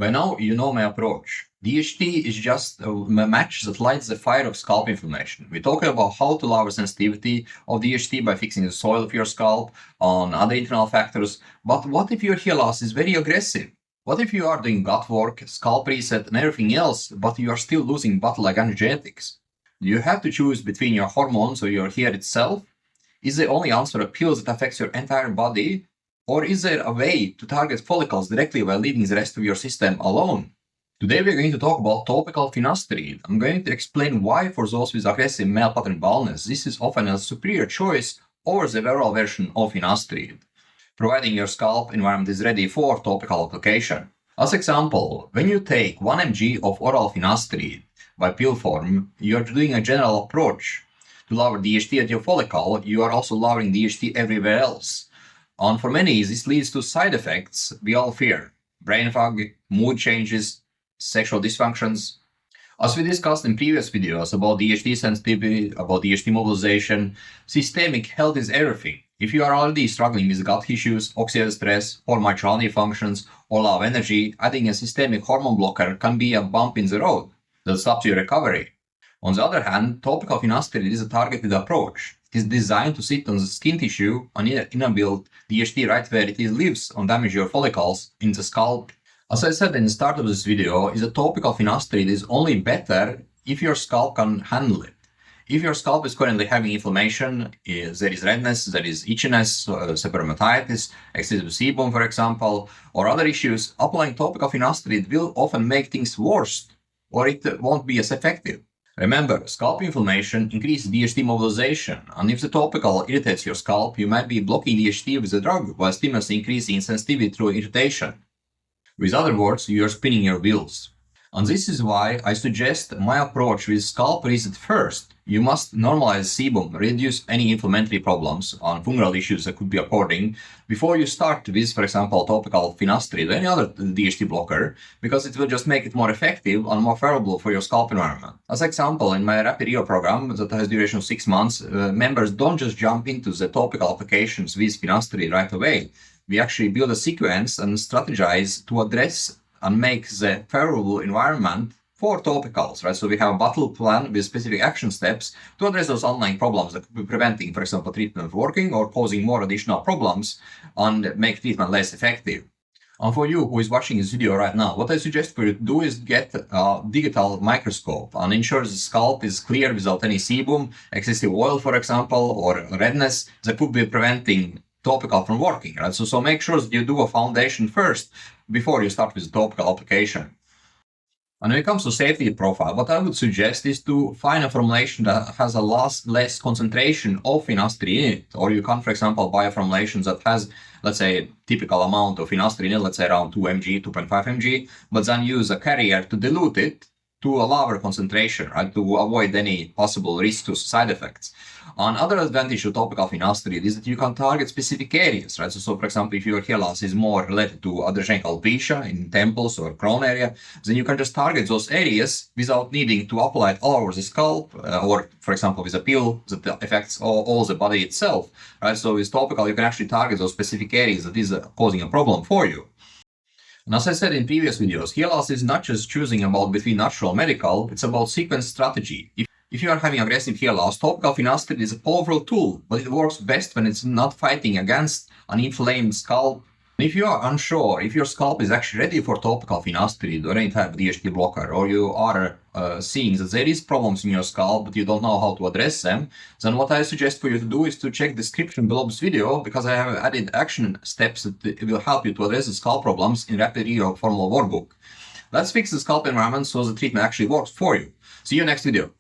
By now, you know my approach. DHT is just a match that lights the fire of scalp inflammation. We talk about how to lower sensitivity of DHT by fixing the soil of your scalp on other internal factors. But what if your hair loss is very aggressive? What if you are doing gut work, scalp reset, and everything else, but you are still losing battle against genetics? Do you have to choose between your hormones or your hair itself? Is the only answer a pill that affects your entire body? Or is there a way to target follicles directly while leaving the rest of your system alone? Today we're going to talk about topical finasteride. I'm going to explain why for those with aggressive male pattern baldness, this is often a superior choice over the oral version of finasteride, providing your scalp environment is ready for topical application. As example, when you take 1 mg of oral finasteride by pill form, you are doing a general approach. To lower DHT at your follicle, you are also lowering DHT everywhere else. And for many, this leads to side effects we all fear: brain fog, mood changes, sexual dysfunctions. As we discussed in previous videos about DHT sensitivity, about DHT mobilization, systemic health is everything. If you are already struggling with gut issues, oxidative stress, hormonal functions, or low energy, adding a systemic hormone blocker can be a bump in the road that stops your recovery. On the other hand, topical finasteride is a targeted approach. It is designed to sit on the skin tissue and inhibit DHT right where it lives and damage your follicles in the scalp. As I said in the start of this video, is that topical finasteride is only better if your scalp can handle it. If your scalp is currently having inflammation, there is redness, there is itchiness, seborrheitis, excessive sebum, for example, or other issues, applying topical finasteride will often make things worse, or it won't be as effective. Remember, scalp inflammation increases DHT mobilization, and if the topical irritates your scalp, you might be blocking DHT with the drug while stimulously increasing sensitivity through irritation. With other words, you are spinning your wheels. And this is why I suggest my approach with scalp reset first. You must normalize sebum, reduce any inflammatory problems and fungal issues that could be occurring before you start with, for example, topical finasteride or any other DHT blocker, because it will just make it more effective and more favorable for your scalp environment. As example, in my Rapid Rehab program that has duration of 6 months, members don't just jump into the topical applications with finasteride right away. We actually build a sequence and strategize to address and make the favorable environment for topicals, right? So we have a battle plan with specific action steps to address those underlying problems that could be preventing, for example, treatment working or causing more additional problems and make treatment less effective. And for you who is watching this video right now, what I suggest for you to do is get a digital microscope and ensure the scalp is clear without any sebum, excessive oil, for example, or redness that could be preventing topical from working, right? So make sure that you do a foundation first before you start with the topical application. And when it comes to safety profile, what I would suggest is to find a formulation that has a less concentration of finasteride in it. Or you can, for example, buy a formulation that has, let's say, typical amount of finasteride in it, let's say around 2 mg, 2.5 mg, but then use a carrier to dilute it to a lower concentration, right, to avoid any possible risks to side effects. Another advantage of topical finasteride is that you can target specific areas, right? So for example, if your hair loss is more related to adrogenic alopecia in temples or crown area, then you can just target those areas without needing to apply it all over the scalp, or for example, with a pill that affects all the body itself, right? So with topical, you can actually target those specific areas that is causing a problem for you. And as I said in previous videos, hair loss is not just choosing about between natural and medical, it's about sequence strategy. If you are having aggressive hair loss, topical finasteride is a powerful tool, but it works best when it's not fighting against an inflamed scalp. And if you are unsure if your scalp is actually ready for topical finasteride or any type of DHT blocker, or you are seeing that there is problems in your scalp but you don't know how to address them, then what I suggest for you to do is to check the description below this video, because I have added action steps that will help you to address the scalp problems in Rapid Rehab Workbook. Let's fix the scalp environment so the treatment actually works for you. See you next video.